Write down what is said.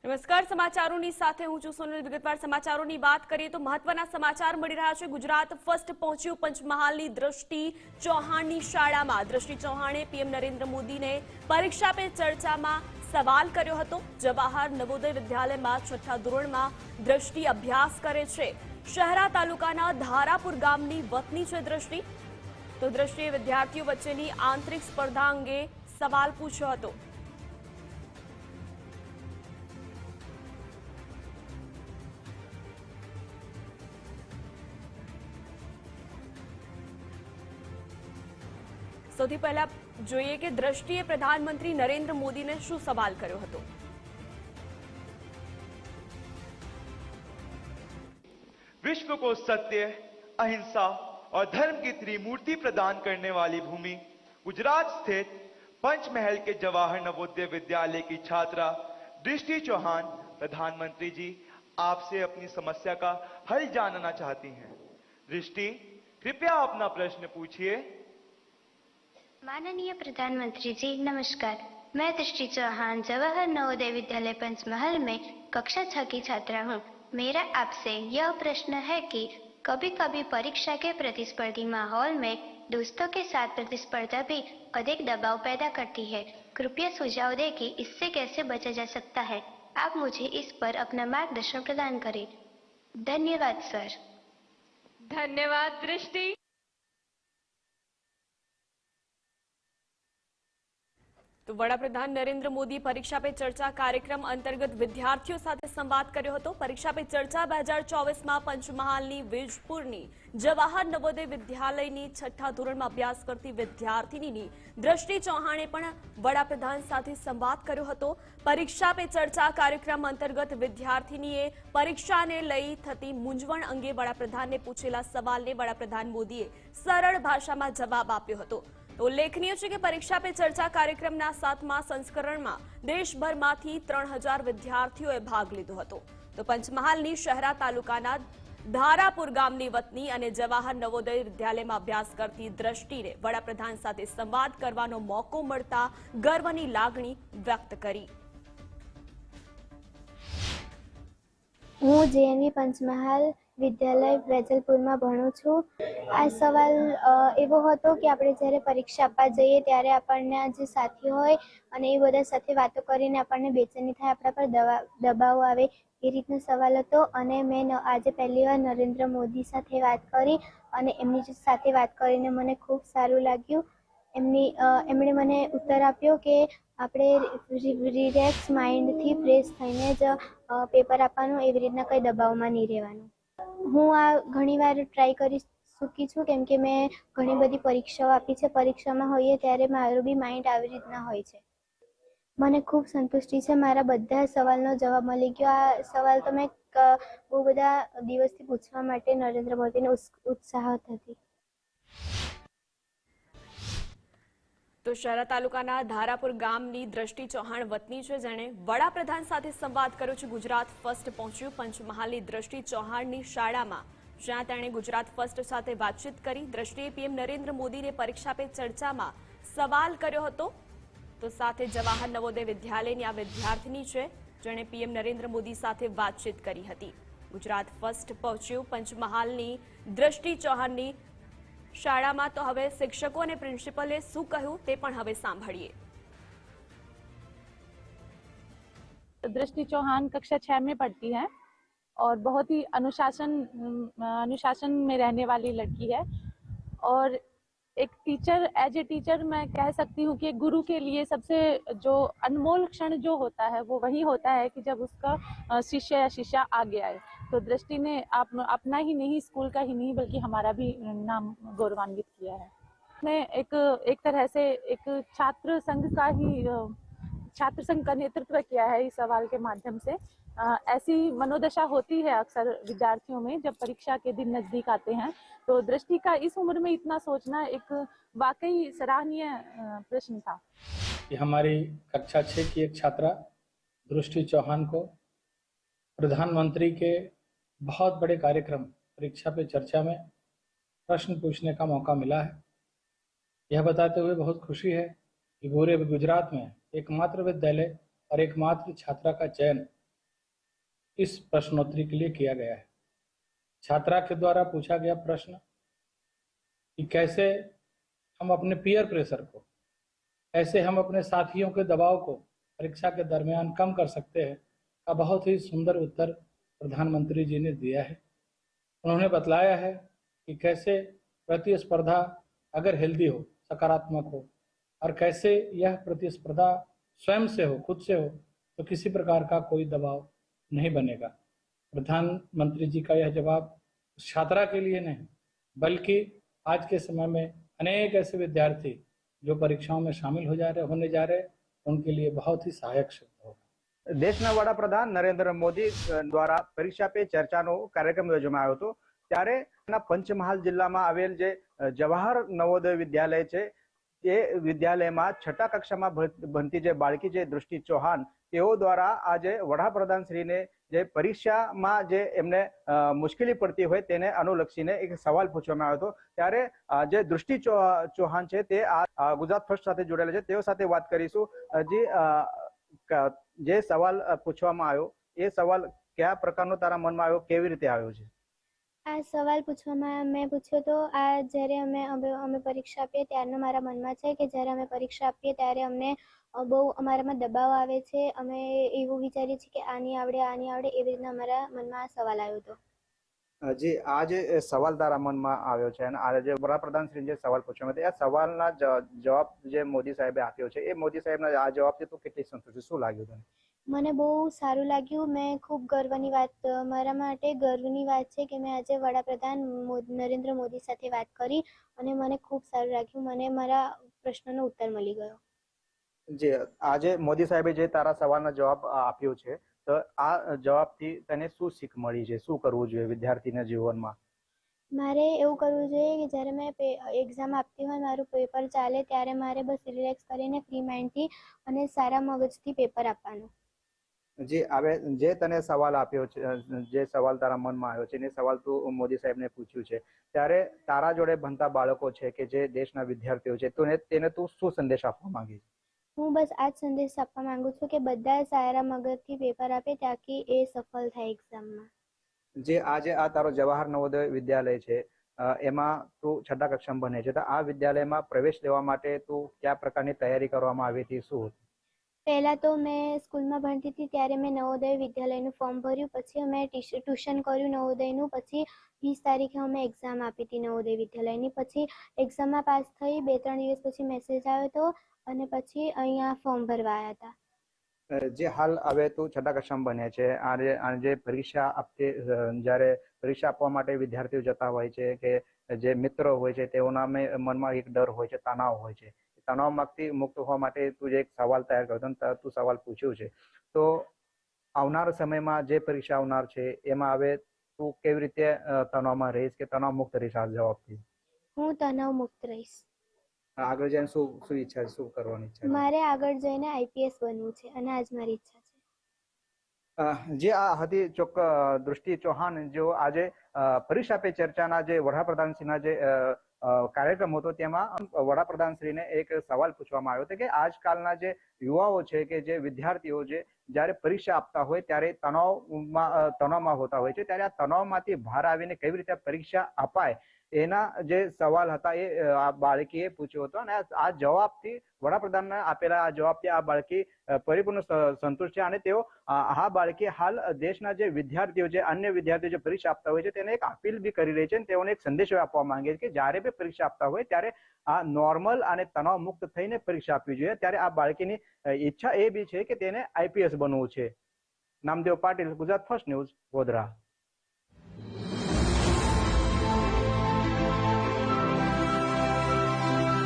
નમસ્કાર, સમાચારોની સાથે હું છું સોનલ। વિગતવાર સમાચારોની વાત કરીએ તો મહત્વના સમાચાર મળી રહ્યા છે। ગુજરાત ફર્સ્ટ પહોંચ્યું પંચમહાલની દ્રષ્ટિ ચૌહાણની શાળામાં। દ્રષ્ટિ ચૌહાણે પીએમ નરેન્દ્ર મોદીને પરીક્ષા પે ચર્ચામાં સવાલ કર્યો હતો। જવાહર નવોદય વિદ્યાલયમાં છઠ્ઠા ધોરણમાં દ્રષ્ટિ અભ્યાસ કરે છે। શહેરા તાલુકાના ધારાપુર ગામની વતની છે દ્રષ્ટિ। તો દ્રષ્ટિએ વિદ્યાર્થીઓ વચ્ચેની આંતરિક સ્પર્ધા અંગે સવાલ પૂછ્યો હતો। સૌથી પહેલા જોઈએ કે દ્રષ્ટિએ પ્રધાનમંત્રી નરેન્દ્ર મોદીને શું સવાલ કર્યો હતો। विश्व को सत्य, अहिंसा और धर्म की त्रिमूर्ति प्रदान करने वाली भूमि गुजरात स्थित पंचमहल के जवाहर नवोदय विद्यालय की छात्रा दृष्टि चौहान प्रधानमंत्री जी आपसे अपनी समस्या का हल जानना चाहती हैं। दृष्टि, कृपया अपना प्रश्न पूछिए। माननीय प्रधानमंत्री जी नमस्कार। मैं दृष्टि चौहान जवाहर नवोदय विद्यालय पंचमहल में कक्षा 6 की छात्रा हूँ। मेरा आपसे यह प्रश्न है कि कभी कभी परीक्षा के प्रतिस्पर्धी माहौल में दोस्तों के साथ प्रतिस्पर्धा भी अधिक दबाव पैदा करती है। कृपया सुझाव दें कि इससे कैसे बचा जा सकता है। आप मुझे इस पर अपना मार्गदर्शन प्रदान करें। धन्यवाद सर। धन्यवाद दृष्टि। તો વડાપ્રધાન નરેન્દ્ર મોદી પરીક્ષા પે ચર્ચા કાર્યક્રમ અંતર્ગત વિદ્યાર્થીઓ સાથે સંવાદ કર્યો હતો। પરીક્ષા પે ચર્ચા 2024માં પંચમહાલની વીજપુરની જવાહર નવોદય વિદ્યાલયની છઠ્ઠા ધોરણમાં અભ્યાસ કરતી વિદ્યાર્થીની દ્રષ્ટિ ચૌહાણે પણ વડાપ્રધાન સાથે સંવાદ કર્યો હતો। પરીક્ષા પે ચર્ચા કાર્યક્રમ અંતર્ગત વિદ્યાર્થીનીએ પરીક્ષાને લઈ થતી મૂંઝવણ અંગે વડાપ્રધાનને પૂછેલા સવાલને વડાપ્રધાન મોદીએ સરળ ભાષામાં જવાબ આપ્યો હતો। ઉલ્લેખનીય છે કે પરીક્ષા પે ચર્ચા કાર્યક્રમના 7મા સંસ્કરણમાં દેશભરમાંથી 3000 વિદ્યાર્થીઓએ ભાગ લીધો હતો। તો પંચમહાલની શહેરા તાલુકાના ધારાપુર ગામની વતની અને જવાહર નવોદય વિદ્યાલયમાં અભ્યાસ કરતી દ્રષ્ટિને વડાપ્રધાન સાથે સંવાદ કરવાનો મોકો મળતા ગર્વની લાગણી વ્યક્ત કરી। હું જેએનવી પંચમહાલ વિદ્યાલય વેજલપુરમાં ભણું છું। આ સવાલ એવો હતો કે આપણે જ્યારે પરીક્ષા આપવા જઈએ ત્યારે આપણને જે સાથીઓ હોય અને એ બધા સાથે વાતો કરીને આપણને બેચેની થાય, આપણા પર દબાવ આવે, એ રીતનો સવાલ હતો। અને મેં આજે પહેલી વાર નરેન્દ્ર મોદી સાથે વાત કરી અને એમની સાથે વાત કરીને મને ખૂબ સારું લાગ્યું। એમણે મને ઉત્તર આપ્યો કે આપણે રિલેક્સ માઇન્ડથી ફ્રેશ થઈને જ પેપર આપવાનું, એવી રીતના કંઈ દબાવમાં નહીં રહેવાનું। હું આ ઘણીવાર ટ્રાય કરી ચૂકી છું કેમ કે મેં ઘણી બધી પરીક્ષાઓ આપી છે। પરીક્ષામાં હોઈએ ત્યારે મારું બી માઇન્ડ આવી રીતના હોય છે। મને ખૂબ સંતુષ્ટિ છે, મારા બધા સવાલનો જવાબ મળી ગયો। આ સવાલ તો મેં બહુ બધા દિવસથી પૂછવા માટે નરેન્દ્ર મોદીને ઉત્સાહત હતી। તો શહેરા તાલુકાના ધારાપુર ગામની દ્રષ્ટિ ચૌહાણ વતની છે, જેણે વડાપ્રધાન સાથે સંવાદ કર્યો છે। ગુજરાત ફર્સ્ટ પહોંચ્યું પંચમહાલની દ્રષ્ટિ ચૌહાણની શાળામાં, જ્યાં તેણે ગુજરાત ફર્સ્ટ સાથે વાતચીત કરી। દ્રષ્ટિએ પીએમ નરેન્દ્ર મોદીને પરીક્ષા પે ચર્ચામાં સવાલ કર્યો હતો। તો સાથે જવાહર નવોદય વિદ્યાલયની આ વિદ્યાર્થીની છે, જેણે પીએમ નરેન્દ્ર મોદી સાથે વાતચીત કરી હતી। ગુજરાત ફર્સ્ટ પહોંચ્યું પંચમહાલની દ્રષ્ટિ ચૌહાણની શાળામાં। તો હવે શિક્ષકો અને પ્રિન્સિપલે શું કહ્યું તે પણ હવે સાંભળીએ। दृष्टि चौहान कक्षा 6 में पढ़ती है और बहुत ही अनुशासन में रहने वाली लड़की है। और एक टीचर, एज ए टीचर मैं कह सकती हूँ कि गुरु के लिए सबसे जो अनमोल क्षण जो होता है वो वही होता है कि जब उसका शिष्य या शिष्या आगे आए। तो दृष्टि ने अपना ही नहीं, स्कूल का ही नहीं बल्कि हमारा भी नाम गौरवान्वित किया है। ने एक तरह से एक छात्र संघ का नेतृत्व किया है इस सवाल के माध्यम से। ऐसी मनोदशा होती है अक्सर विद्यार्थियों में जब परीक्षा के दिन नजदीक आते हैं। तो दृष्टि का इस उम्र में इतना सोचना एक वाकई सराहनीय प्रश्न था। हमारी कक्षा 6 की एक छात्रा दृष्टि चौहान को प्रधानमंत्री के बहुत बड़े कार्यक्रम परीक्षा पे चर्चा में प्रश्न पूछने का मौका मिला है। यह बताते हुए बहुत खुशी है कि पूरे गुजरात में एकमात्र विद्यालय और एकमात्र छात्रा का चयन इस प्रश्नोत्तरी के लिए किया गया है। छात्रा के द्वारा पूछा गया प्रश्न कि कैसे हम अपने पीयर प्रेशर को, कैसे हम अपने साथियों के दबाव को परीक्षा के दरमियान कम कर सकते हैं, का बहुत ही सुंदर उत्तर प्रधानमंत्री जी ने दिया है। उन्होंने बतलाया है कि कैसे प्रतिस्पर्धा अगर हेल्दी हो, सकारात्मक हो, और कैसे यह प्रतिस्पर्धा स्वयं से हो, खुद से हो, तो किसी प्रकार का कोई दबाव नहीं बनेगा। प्रधानमंत्री जी का यह जवाब छात्रा के लिए नहीं, बल्कि आज के समय में अनेक ऐसे विद्यार्थी जो परीक्षाओं में शामिल होने जा रहे उनके लिए बहुत ही सहायक सिद्ध होगा। દેશના વડાપ્રધાન નરેન્દ્ર મોદી દ્વારા પરીક્ષા પે ચર્ચાનો કાર્યક્રમ યોજવામાં આવ્યો હતો, ત્યારે પંચમહાલ જિલ્લામાં આવેલ જે જવાહર નવોદય વિદ્યાલય છે તે વિદ્યાલયમાં છઠ્ઠા કક્ષામાં ભણતી જે બાળકી છે દૃષ્ટિ ચૌહાણ, તેઓ દ્વારા આજે વડાપ્રધાનશ્રીને જે પરીક્ષામાં જે એમને મુશ્કેલી પડતી હોય તેને અનુલક્ષીને એક સવાલ પૂછવામાં આવ્યો હતો, ત્યારે જે દૃષ્ટિ ચૌહાણ છે તે આ ગુજરાત ફર્સ્ટ સાથે જોડાયેલા છે, તેઓ સાથે વાત કરીશું। જી, જે સવાલ પૂછવામાં આવ્યો એ સવાલ કયા પ્રકારનો તારા મનમાં આવ્યો, કેવી રીતે આવ્યો છે? આ સવાલ પૂછવામાં મેં પૂછ્યો તો આ જ્યારે અમે પરીક્ષા આપીએ ત્યારનો મારા મનમાં છે કે જ્યારે અમે પરીક્ષા આપીએ ત્યારે અમને બહુ અમારામાં દબાવ આવે છે, અમે એવું વિચારીએ છીએ કે આ નહીં આવડે એવી રીતના અમારા મનમાં આ સવાલ આવ્યો હતો। જી, આ જે સવાલ તારા મનમાં આવ્યો છે અને આ જે વડાપ્રધાનશ્રી જે સવાલ પૂછવામાં આવ્યો, આ સવાલના જવાબ જે મોદી સાહેબે આપ્યો છે, એ મોદી સાહેબના આ જવાબથી તું કેટલી સંતુષ્ટ, શું લાગ્યું તને? મને બહુ સારું લાગ્યું। મેં ખૂબ ગર્વની વાત, મારા માટે ગર્વની વાત છે કે મેં આજે વડાપ્રધાન નરેન્દ્ર મોદી સાથે વાત કરી અને મને ખૂબ સારું લાગ્યું, મને મારા પ્રશ્નનો ઉત્તર મળી ગયો। જે આજે મોદી સાહેબે જે તારા સવાલનો જવાબ આપ્યો છે, તો આ જવાબથી તને શું શીખ મળી છે, શું કરવું જોઈએ વિદ્યાર્થીના જીવનમાં? મારે એવું કરવું જોઈએ કે જ્યારે મેં એક્ઝામ આપતી હોય, મારું પેપર ચાલે ત્યારે મારે બસ રિલેક્સ કરીને ફ્રી માઇન્ડથી અને સારા મગજથી પેપર આપવાનું। જે હવે જે તને સવાલ આપ્યો છે, જે સવાલ તારા મનમાં આવ્યો છે, એ સવાલ તું મોદી સાહેબને પૂછ્યું છે, ત્યારે તારા જોડે ભણતા બાળકો છે કે જે દેશના વિદ્યાર્થીઓ છે, તેને તું શું સંદેશ આપવા માંગે છે? હું બસ આ જ સંદેશ આપવા માંગુ છું કે બધા સારા મગજથી પેપર આપે તાકી એ સફળ થાય એક્ઝામમાં। જે આજે આ તારો જવાહર નવોદય વિદ્યાલય છે, એમાં તું છઠ્ઠા કક્ષામાં ભણે છે, તો આ વિદ્યાલયમાં પ્રવેશ લેવા માટે તું કયા પ્રકારની તૈયારી કરવામાં આવી હતી, શું? પહેલાં તો મેં સ્કૂલમાં ભણતી હતી ત્યારે મેં નવોદય વિદ્યાલયનું ફોર્મ ભર્યું, પછી અમે ટ્યુશન કર્યું નવોદયનું, પછી 20 તારીખે અમે એક્ઝામ આપી હતી નવોદય વિદ્યાલયની, પછી એક્ઝામમાં પાસ થઈ 2-3 દિવસ પછી મેસેજ આવ્યો હતો અને પછી અહીંયા ફોર્મ ભરવા આવ્યા હતા। જે હાલ હવે તું છઠ્ઠા કક્ષામાં ભણે છે, આ જે પરીક્ષા આપતી, જ્યારે પરીક્ષા આપવા માટે વિદ્યાર્થીઓ જતા હોય છે કે જે મિત્રો હોય છે, તેઓના મનમાં એક ડર હોય છે, તણાવ હોય છે, તણાવમાંથી મુક્ત હોવા માટે તું જે એક સવાલ તૈયાર કર્યો, તું સવાલ પૂછ્યું છે, તો આવનાર સમયમાં જે પરીક્ષા આવનાર છે એમાં હવે તું કેવી રીતે તણાવમાં રહીશ કે તણાવ મુક્ત રહીશ આ જવાબથી? હું તણાવ મુક્ત રહીશ। આગળ જઈને શું ઈચ્છા છે, શું કરવાની ઈચ્છા છે? મારે આગળ જઈને આઈપીએસ બનવું છે અને આ જ મારી ઈચ્છા છે। જે આ હતી દૃષ્ટિ ચૌહાણ, જો આજે પરીક્ષા પે ચર્ચાના જે વડાપ્રધાનશ્રીના જે કાર્યક્રમ હતો તેમાં વડાપ્રધાનશ્રીને એક સવાલ પૂછવામાં આવ્યો હતો કે આજકાલના જે યુવાઓ છે કે જે વિદ્યાર્થીઓ છે, જ્યારે પરીક્ષા આપતા હોય ત્યારે તણાવમાં હોતા હોય છે, ત્યારે આ તણાવમાંથી બહાર આવીને કેવી રીતે પરીક્ષા અપાય એના જે સવાલ હતા એ આ બાળકીએ પૂછ્યો હતો, અને આ જવાબથી વડાપ્રધાનના આપેલા આ જવાબથી આ બાળકી પરિપૂર્ણ સંતુષ્ટ છે, અને તેઓ આ બાળકી હાલ દેશના જે વિદ્યાર્થીઓ છે, અન્ય વિદ્યાર્થીઓ જે પરીક્ષા આપતા હોય છે તેને એક અપીલ બી કરી રહી છે, અને તેઓને એક સંદેશો આપવા માંગે છે કે જ્યારે બી પરીક્ષા આપતા હોય ત્યારે આ નોર્મલ અને તણાવ મુક્ત થઈને પરીક્ષા આપવી જોઈએ। ત્યારે આ બાળકીની ઈચ્છા એ બી છે કે તેને આઈપીએસ બનવું છે। Namdev Patil, Gujarat first news, Vadodara.